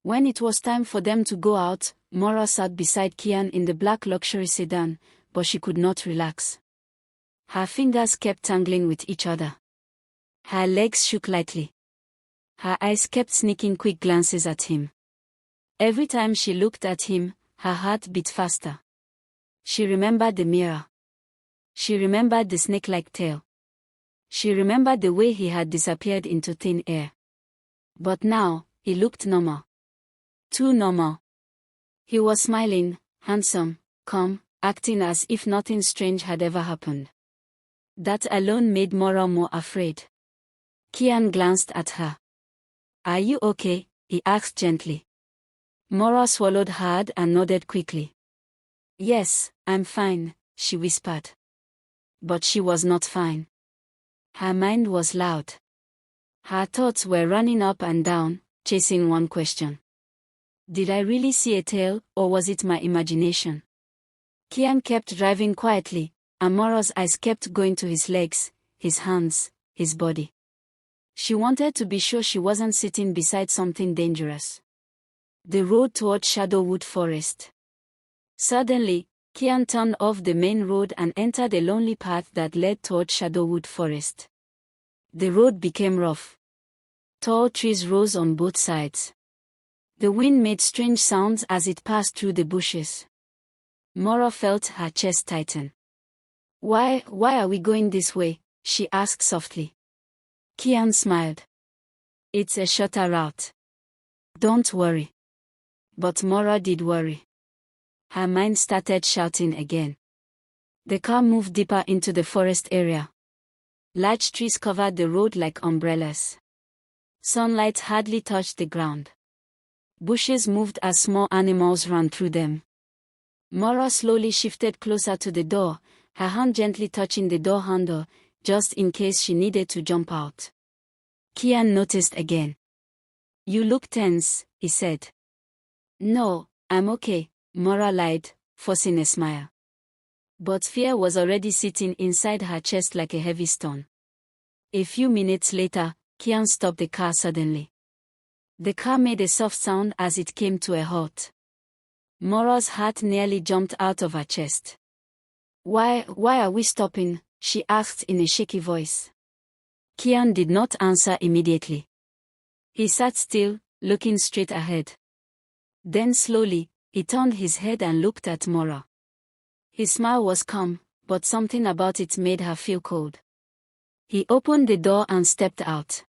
When it was time for them to go out, Maura sat beside Kian in the black luxury sedan, but she could not relax. Her fingers kept tangling with each other. Her legs shook lightly. Her eyes kept sneaking quick glances at him. Every time she looked at him, her heart beat faster. She remembered the mirror. She remembered the snake-like tail. She remembered the way he had disappeared into thin air. But now, he looked normal. Too normal. He was smiling, handsome, calm, acting as if nothing strange had ever happened. That alone made Maura more afraid. Kian glanced at her. "Are you okay?" he asked gently. Maura swallowed hard and nodded quickly. "Yes, I'm fine," she whispered. But she was not fine. Her mind was loud. Her thoughts were running up and down, chasing one question. Did I really see a tail, or was it my imagination? Kian kept driving quietly, and Maura's eyes kept going to his legs, his hands, his body. She wanted to be sure she wasn't sitting beside something dangerous. The road toward Shadowwood Forest. Suddenly, Kian turned off the main road and entered a lonely path that led toward Shadowwood Forest. The road became rough. Tall trees rose on both sides. The wind made strange sounds as it passed through the bushes. Maura felt her chest tighten. Why are we going this way?" she asked softly. Kian smiled. "It's a shorter route. Don't worry." But Maura did worry. Her mind started shouting again. The car moved deeper into the forest area. Large trees covered the road like umbrellas. Sunlight hardly touched the ground. Bushes moved as small animals ran through them. Maura slowly shifted closer to the door, her hand gently touching the door handle, just in case she needed to jump out. Kian noticed again. "You look tense," he said. "No, I'm okay," Maura lied, forcing a smile. But fear was already sitting inside her chest like a heavy stone. A few minutes later, Kian stopped the car suddenly. The car made a soft sound as it came to a halt. Maura's heart nearly jumped out of her chest. Why are we stopping?" she asked in a shaky voice. Kian did not answer immediately. He sat still, looking straight ahead. Then slowly, he turned his head and looked at Maura. His smile was calm, but something about it made her feel cold. He opened the door and stepped out.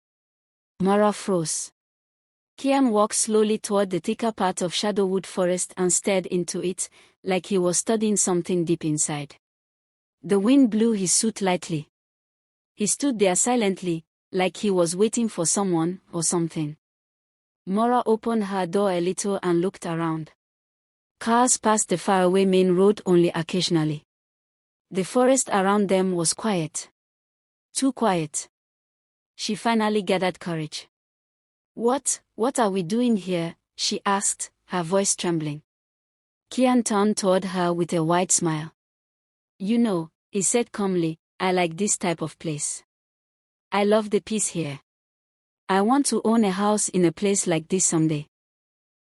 Maura froze. Kian walked slowly toward the thicker part of Shadowwood Forest and stared into it, like he was studying something deep inside. The wind blew his suit lightly. He stood there silently, like he was waiting for someone or something. Maura opened her door a little and looked around. Cars passed the faraway main road only occasionally. The forest around them was quiet. Too quiet. She finally gathered courage. What are we doing here?" she asked, her voice trembling. Kian turned toward her with a wide smile. "You know," he said calmly, "I like this type of place. I love the peace here. I want to own a house in a place like this someday."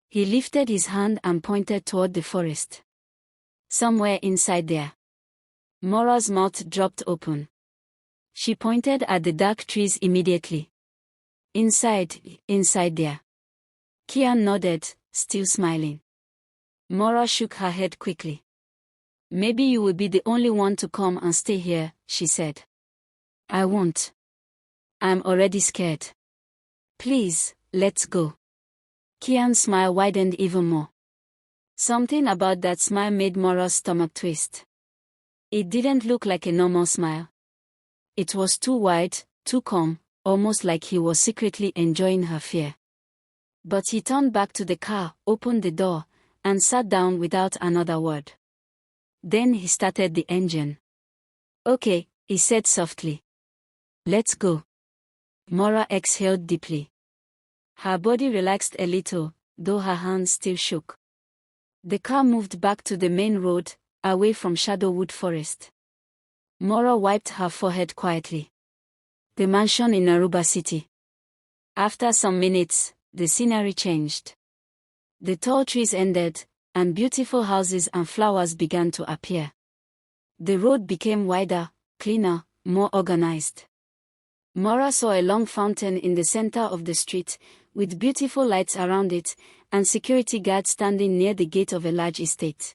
He lifted his hand and pointed toward the forest. "Somewhere inside there." Maura's mouth dropped open. She pointed at the dark trees immediately. Inside there." Kian nodded, still smiling. Maura shook her head quickly. "Maybe you will be the only one to come and stay here," she said. "I won't. I'm already scared. Please, let's go." Kian's smile widened even more. Something about that smile made Maura's stomach twist. It didn't look like a normal smile. It was too wide, too calm, almost like he was secretly enjoying her fear. But he turned back to the car, opened the door, and sat down without another word. Then he started the engine. "Okay," he said softly. "Let's go." Maura exhaled deeply. Her body relaxed a little, though her hands still shook. The car moved back to the main road, away from Shadowwood Forest. Maura wiped her forehead quietly. The mansion in Aruba City. After some minutes, the scenery changed. The tall trees ended, and beautiful houses and flowers began to appear. The road became wider, cleaner, more organized. Maura saw a long fountain in the center of the street, with beautiful lights around it, and security guards standing near the gate of a large estate.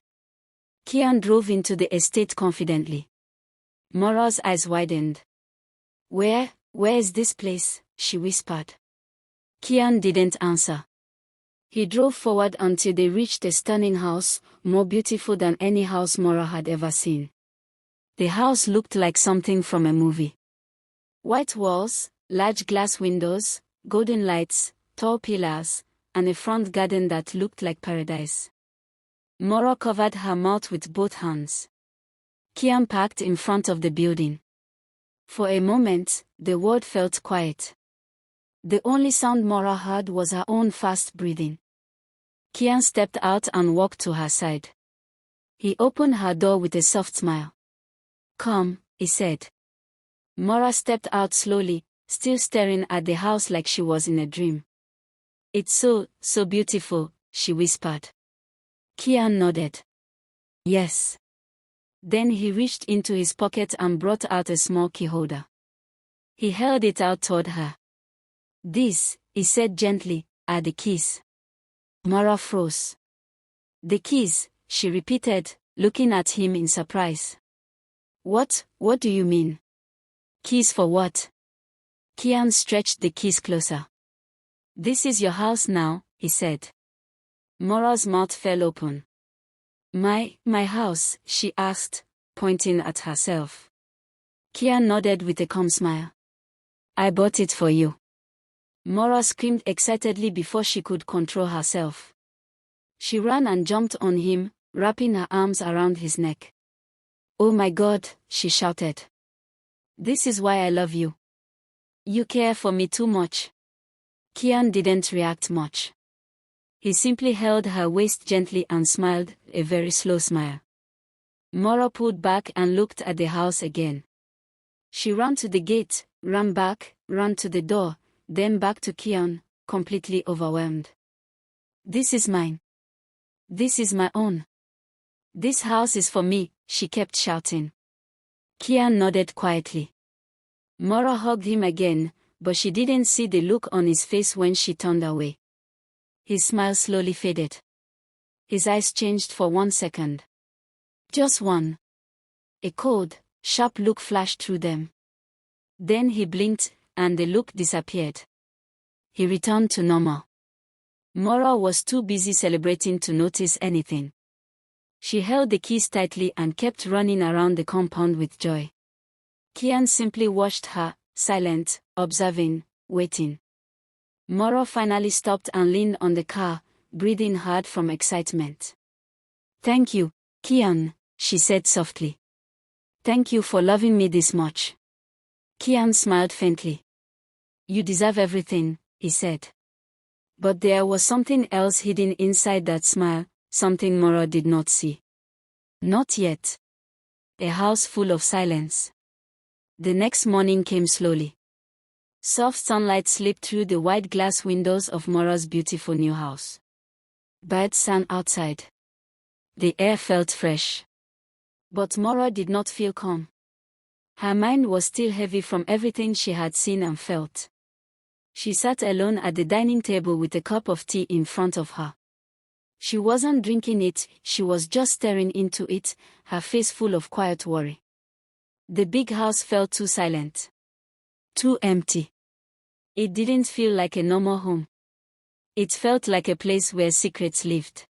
Kian drove into the estate confidently. Maura's eyes widened. Where is this place?" she whispered. Kian didn't answer. He drove forward until they reached a stunning house, more beautiful than any house Maura had ever seen. The house looked like something from a movie. White walls, large glass windows, golden lights, tall pillars, and a front garden that looked like paradise. Maura covered her mouth with both hands. Kian parked in front of the building. For a moment, the world felt quiet. The only sound Maura heard was her own fast breathing. Kian stepped out and walked to her side. He opened her door with a soft smile. "Come," he said. Maura stepped out slowly, still staring at the house like she was in a dream. "It's so beautiful," she whispered. Kian nodded. "Yes." Then he reached into his pocket and brought out a small key holder. He held it out toward her. "These," he said gently, "are the keys." Maura froze. "The keys," she repeated, looking at him in surprise. What do you mean?" "Keys for what?" Kian stretched the keys closer. "This is your house now," he said. Maura's mouth fell open. My house?" she asked, pointing at herself. Kian nodded with a calm smile. "I bought it for you." Maura screamed excitedly before she could control herself. She ran and jumped on him, wrapping her arms around his neck. "Oh my God," she shouted. "This is why I love you. You care for me too much." Kian didn't react much. He simply held her waist gently and smiled, a very slow smile. Maura pulled back and looked at the house again. She ran to the gate, ran back, ran to the door, then back to Kian, completely overwhelmed. "This is mine. This is my own. This house is for me," she kept shouting. Kian nodded quietly. Maura hugged him again, but she didn't see the look on his face when she turned away. His smile slowly faded. His eyes changed for 1 second. Just one. A cold, sharp look flashed through them. Then he blinked, and the look disappeared. He returned to normal. Maura was too busy celebrating to notice anything. She held the keys tightly and kept running around the compound with joy. Kian simply watched her, silent, observing, waiting. Maura finally stopped and leaned on the car, breathing hard from excitement. "Thank you, Kian," she said softly. "Thank you for loving me this much." Kian smiled faintly. "You deserve everything," he said. But there was something else hidden inside that smile, something Maura did not see. Not yet. A house full of silence. The next morning came slowly. Soft sunlight slipped through the wide glass windows of Maura's beautiful new house. Birds sang outside. The air felt fresh. But Maura did not feel calm. Her mind was still heavy from everything she had seen and felt. She sat alone at the dining table with a cup of tea in front of her. She wasn't drinking it, she was just staring into it, her face full of quiet worry. The big house felt too silent. Too empty. It didn't feel like a normal home. It felt like a place where secrets lived.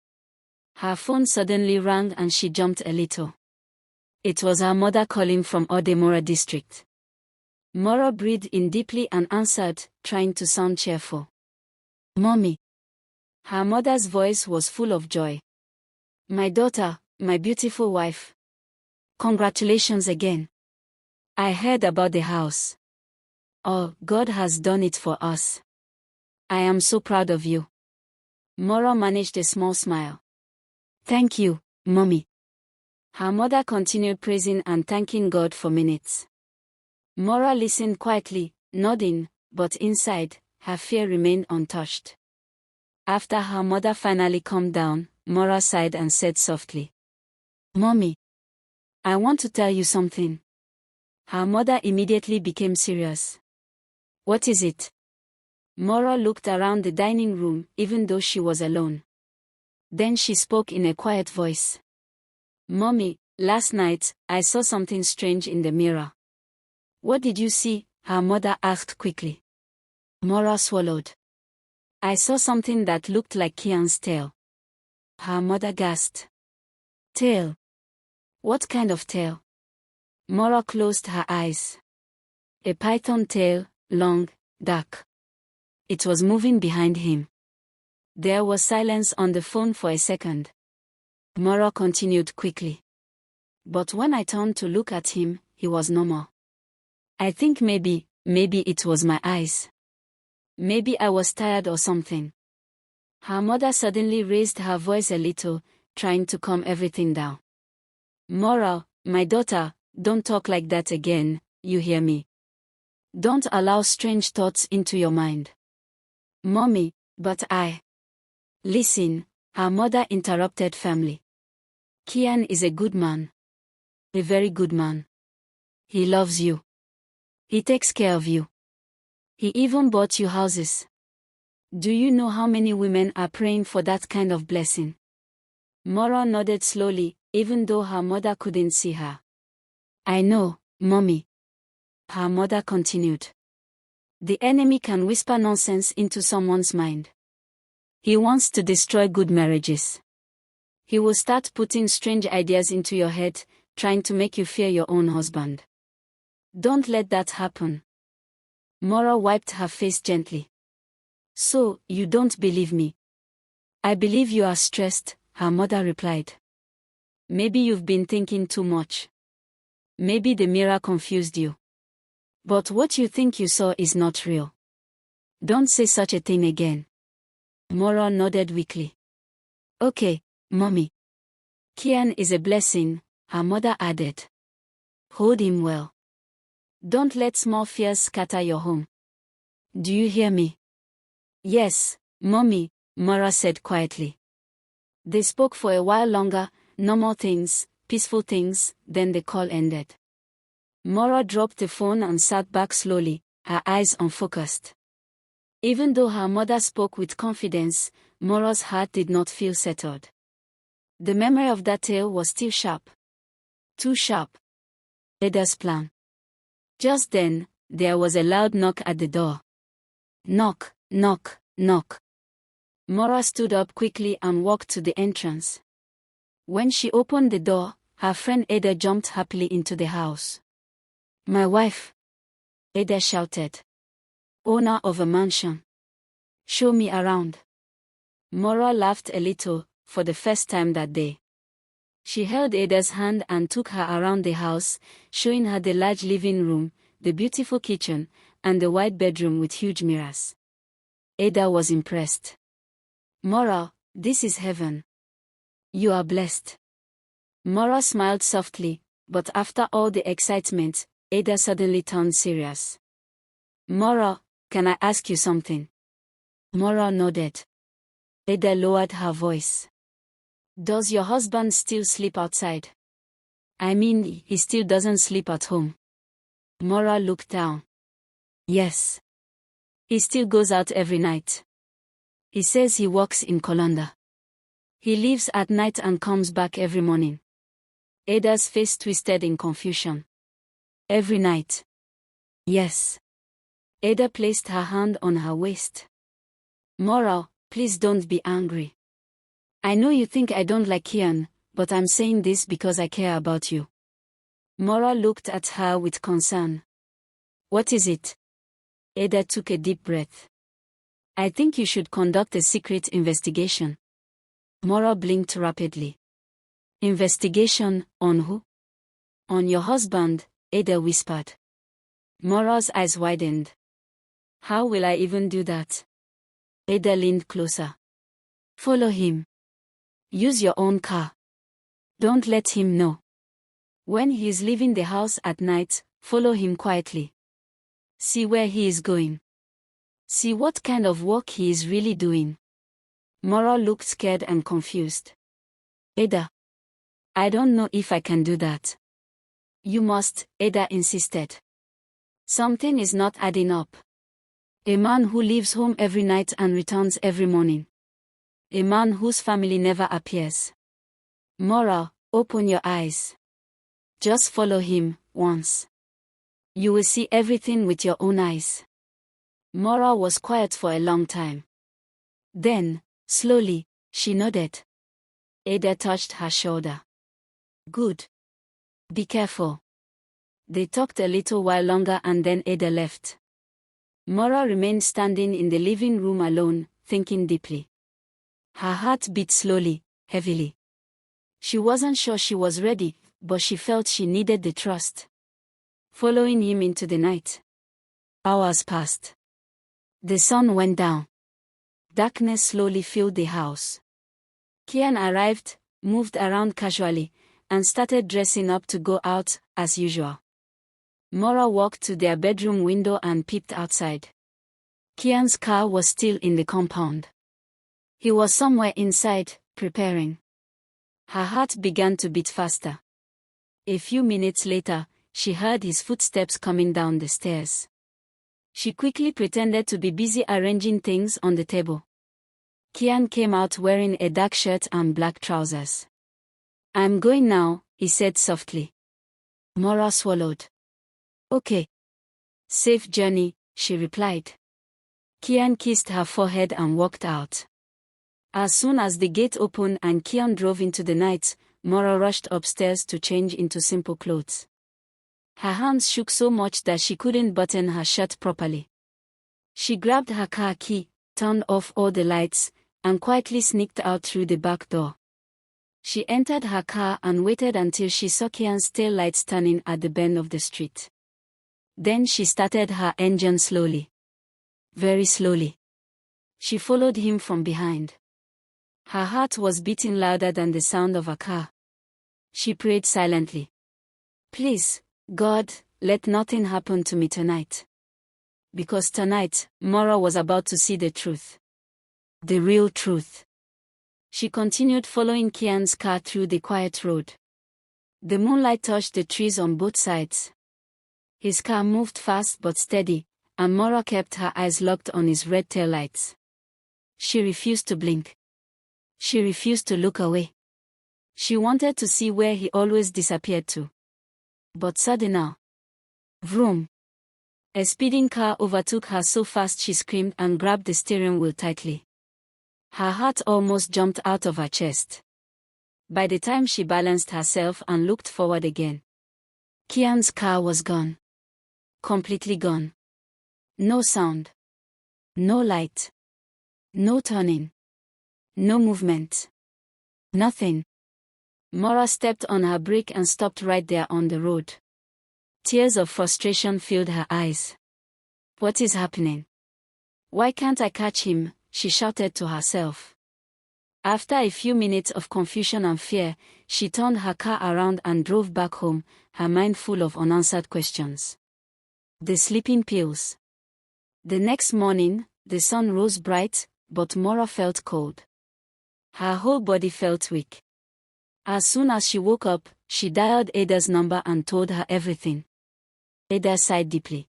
Her phone suddenly rang and she jumped a little. It was her mother calling from Odemora district. Maura breathed in deeply and answered, trying to sound cheerful. "Mommy." Her mother's voice was full of joy. "My daughter, my beautiful wife. Congratulations again. I heard about the house. Oh, God has done it for us. I am so proud of you." Maura managed a small smile. "Thank you, Mommy." Her mother continued praising and thanking God for minutes. Maura listened quietly, nodding, but inside, her fear remained untouched. After her mother finally calmed down, Mora sighed and said softly, "Mommy, I want to tell you something." Her mother immediately became serious. "What is it?" Mora looked around the dining room, even though she was alone. Then she spoke in a quiet voice. "Mommy, last night, I saw something strange in the mirror." "What did you see?" her mother asked quickly. Mora swallowed. "I saw something that looked like Kian's tail." Her mother gasped. "Tail? What kind of tail?" Mora closed her eyes. "A python tail, long, dark. It was moving behind him." There was silence on the phone for a second. Mora continued quickly. "But when I turned to look at him, he was normal. I think maybe it was my eyes. Maybe I was tired or something." Her mother suddenly raised her voice a little, trying to calm everything down. "Mora, my daughter, don't talk like that again, you hear me? Don't allow strange thoughts into your mind." "Mommy, but I..." "Listen," her mother interrupted firmly. "Kian is a good man. A very good man. He loves you. He takes care of you. He even bought you houses. Do you know how many women are praying for that kind of blessing?" Mora nodded slowly, even though her mother couldn't see her. "I know, Mommy." Her mother continued. "The enemy can whisper nonsense into someone's mind. He wants to destroy good marriages. He will start putting strange ideas into your head, trying to make you fear your own husband. Don't let that happen." Mora wiped her face gently. "So, you don't believe me?" "I believe you are stressed," her mother replied. "Maybe you've been thinking too much. Maybe the mirror confused you. But what you think you saw is not real. Don't say such a thing again." Mora nodded weakly. "Okay, Mommy. Kian is a blessing," her mother added. "Hold him well. Don't let small fears scatter your home. Do you hear me?" "Yes, Mommy," Mora said quietly. They spoke for a while longer, normal things, peaceful things, then the call ended. Mora dropped the phone and sat back slowly, her eyes unfocused. Even though her mother spoke with confidence, Mora's heart did not feel settled. The memory of that tale was still sharp. Too sharp. Eda's plan. Just then, there was a loud knock at the door. Knock, knock, knock. Mora stood up quickly and walked to the entrance. When she opened the door, her friend Ada jumped happily into the house. "My wife!" Ada shouted. "Owner of a mansion. Show me around." Mora laughed a little, for the first time that day. She held Ada's hand and took her around the house, showing her the large living room, the beautiful kitchen, and the wide bedroom with huge mirrors. Ada was impressed. "Mora, this is heaven. You are blessed." Mora smiled softly, but after all the excitement, Ada suddenly turned serious. "Mora, can I ask you something?" Mora nodded. Ada lowered her voice. "Does your husband still sleep outside? I mean, he still doesn't sleep at home." Mora looked down. "Yes. He still goes out every night. He says he works in Kolanda. He leaves at night and comes back every morning." Ada's face twisted in confusion. "Every night?" "Yes." Ada placed her hand on her waist. "Mora, please don't be angry. I know you think I don't like Kian, but I'm saying this because I care about you." Mora looked at her with concern. "What is it?" Ada took a deep breath. "I think you should conduct a secret investigation." Mora blinked rapidly. "Investigation, on who?" "On your husband," Ada whispered. Mora's eyes widened. "How will I even do that?" Ada leaned closer. "Follow him. Use your own car. Don't let him know. When he is leaving the house at night, follow him quietly. See where he is going. See what kind of work he is really doing. Mora looked scared and confused. Ada. I don't know if I can do that. You must, Ada insisted. Something is not adding up. A man who leaves home every night and returns every morning. A man whose family never appears. Mora, open your eyes. Just follow him, once. You will see everything with your own eyes. Mora was quiet for a long time. Then, slowly, she nodded. Ada touched her shoulder. Good. Be careful. They talked a little while longer and then Ada left. Mora remained standing in the living room alone, thinking deeply. Her heart beat slowly, heavily. She wasn't sure she was ready, but she felt she needed the trust. Following him into the night. Hours passed. The sun went down. Darkness slowly filled the house. Kian arrived, moved around casually, and started dressing up to go out, as usual. Mora walked to their bedroom window and peeped outside. Kian's car was still in the compound. He was somewhere inside, preparing. Her heart began to beat faster. A few minutes later, she heard his footsteps coming down the stairs. She quickly pretended to be busy arranging things on the table. Kian came out wearing a dark shirt and black trousers. I'm going now, he said softly. Mora swallowed. Okay. Safe journey, she replied. Kian kissed her forehead and walked out. As soon as the gate opened and Kian drove into the night, Mora rushed upstairs to change into simple clothes. Her hands shook so much that she couldn't button her shirt properly. She grabbed her car key, turned off all the lights, and quietly sneaked out through the back door. She entered her car and waited until she saw Kian's taillights turning at the bend of the street. Then she started her engine slowly. Very slowly. She followed him from behind. Her heart was beating louder than the sound of a car. She prayed silently. Please, God, let nothing happen to me tonight. Because tonight, Mora was about to see the truth. The real truth. She continued following Kian's car through the quiet road. The moonlight touched the trees on both sides. His car moved fast but steady, and Mora kept her eyes locked on his red taillights. She refused to blink. She refused to look away. She wanted to see where he always disappeared to. But suddenly, vroom! A speeding car overtook her so fast she screamed and grabbed the steering wheel tightly. Her heart almost jumped out of her chest. By the time she balanced herself and looked forward again, Kian's car was gone. Completely gone. No sound. No light. No turning. No movement. Nothing. Mora stepped on her brake and stopped right there on the road. Tears of frustration filled her eyes. What is happening? Why can't I catch him? She shouted to herself. After a few minutes of confusion and fear, she turned her car around and drove back home, her mind full of unanswered questions. The sleeping pills. The next morning, the sun rose bright, but Mora felt cold. Her whole body felt weak. As soon as she woke up, she dialed Ada's number and told her everything. Ada sighed deeply.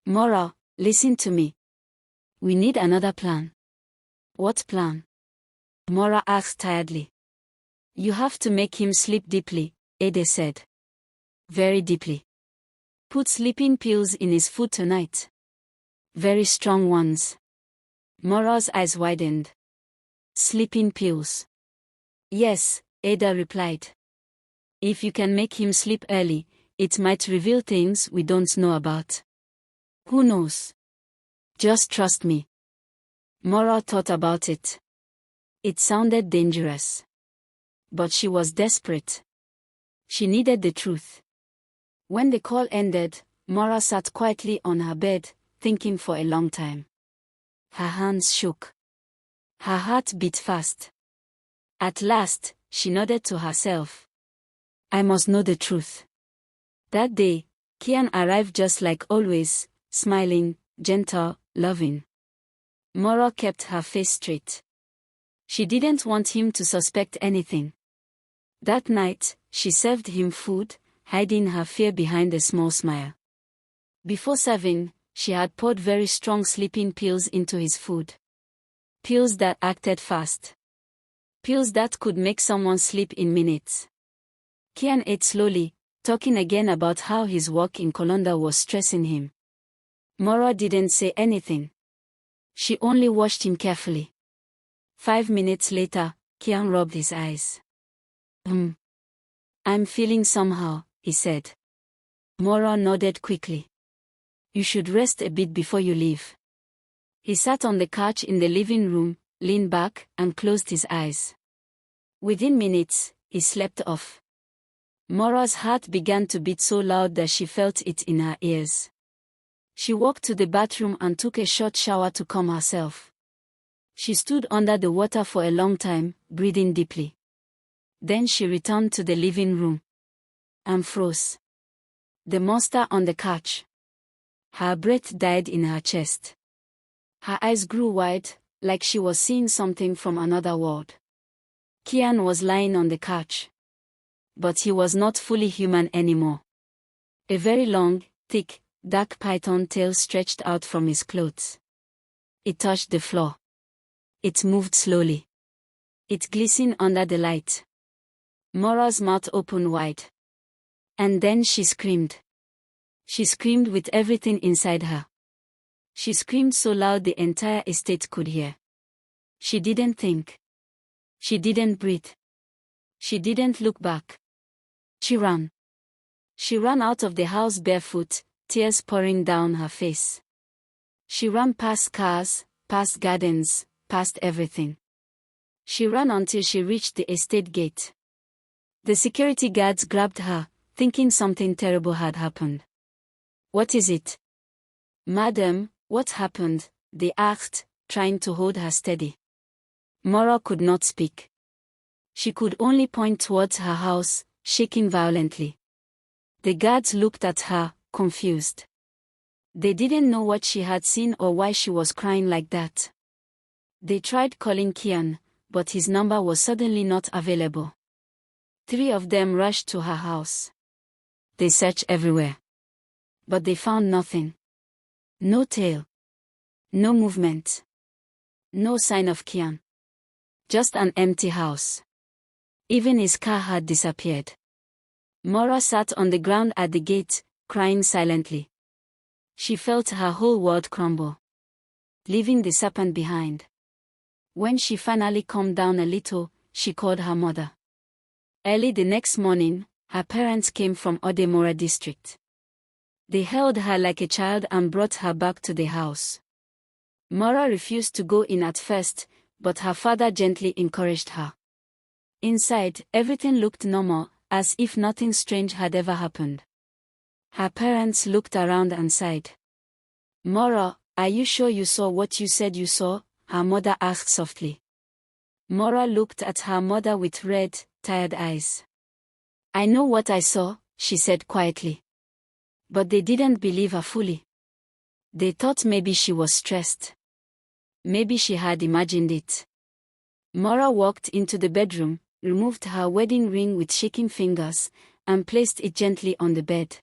Mora, listen to me. We need another plan. What plan? Mora asked tiredly. You have to make him sleep deeply, Ada said. Very deeply. Put sleeping pills in his food tonight. Very strong ones. Mora's eyes widened. Sleeping pills. Yes, Ada replied. If you can make him sleep early, it might reveal things we don't know about. Who knows? Just trust me. Mora thought about it. It sounded dangerous. But she was desperate. She needed the truth. When the call ended, Mora sat quietly on her bed, thinking for a long time. Her hands shook. Her heart beat fast. At last, she nodded to herself. I must know the truth. That day, Kian arrived just like always, smiling, gentle, loving. Mora kept her face straight. She didn't want him to suspect anything. That night, she served him food, hiding her fear behind a small smile. Before serving, she had poured very strong sleeping pills into his food. Pills that acted fast. Pills that could make someone sleep in minutes. Kian ate slowly, talking again about how his work in Kolonda was stressing him. Mora didn't say anything. She only watched him carefully. 5 minutes later, Kian rubbed his eyes. I'm feeling somehow, he said. Mora nodded quickly. You should rest a bit before you leave. He sat on the couch in the living room, leaned back, and closed his eyes. Within minutes, he slept off. Mora's heart began to beat so loud that she felt it in her ears. She walked to the bathroom and took a short shower to calm herself. She stood under the water for a long time, breathing deeply. Then she returned to the living room. And froze. The monster on the couch. Her breath died in her chest. Her eyes grew wide, like she was seeing something from another world. Kian was lying on the couch. But he was not fully human anymore. A very long, thick, dark python tail stretched out from his clothes. It touched the floor. It moved slowly. It glistened under the light. Mora's mouth opened wide. And then she screamed. She screamed with everything inside her. She screamed so loud the entire estate could hear. She didn't think. She didn't breathe. She didn't look back. She ran. She ran out of the house barefoot, tears pouring down her face. She ran past cars, past gardens, past everything. She ran until she reached the estate gate. The security guards grabbed her, thinking something terrible had happened. What is it? Madam, what happened? They asked, trying to hold her steady. Mora could not speak. She could only point towards her house, shaking violently. The guards looked at her, confused. They didn't know what she had seen or why she was crying like that. They tried calling Kian, but his number was suddenly not available. 3 of them rushed to her house. They searched everywhere. But they found nothing. No tail. No movement. No sign of Kian. Just an empty house. Even his car had disappeared. Mora sat on the ground at the gate, crying silently. She felt her whole world crumble, leaving the serpent behind. When she finally calmed down a little, she called her mother. Early the next morning, her parents came from Odemora district. They held her like a child and brought her back to the house. Mora refused to go in at first, but her father gently encouraged her. Inside, everything looked normal, as if nothing strange had ever happened. Her parents looked around and sighed. Mora, are you sure you saw what you said you saw? Her mother asked softly. Mora looked at her mother with red, tired eyes. I know what I saw, she said quietly. But they didn't believe her fully. They thought maybe she was stressed. Maybe she had imagined it. Mora walked into the bedroom, removed her wedding ring with shaking fingers, and placed it gently on the bed.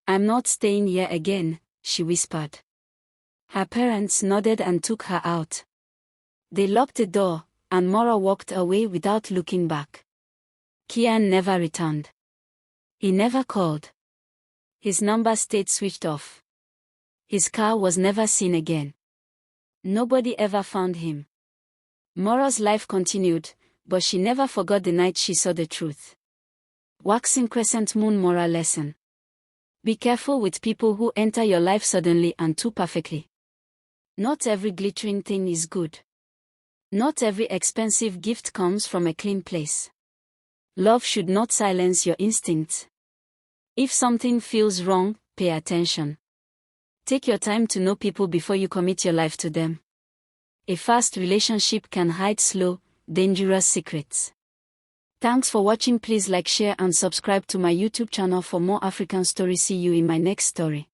I'm not staying here again, she whispered. Her parents nodded and took her out. They locked the door, and Mora walked away without looking back. Kian never returned. He never called. His number stayed switched off. His car was never seen again. Nobody ever found him. Mora's life continued, but she never forgot the night she saw the truth. Waxing crescent moon moral lesson. Be careful with people who enter your life suddenly and too perfectly. Not every glittering thing is good. Not every expensive gift comes from a clean place. Love should not silence your instincts. If something feels wrong, pay attention. Take your time to know people before you commit your life to them. A fast relationship can hide slow, dangerous secrets. Thanks for watching. Please like, share and subscribe to my YouTube channel for more African stories. See you in my next story.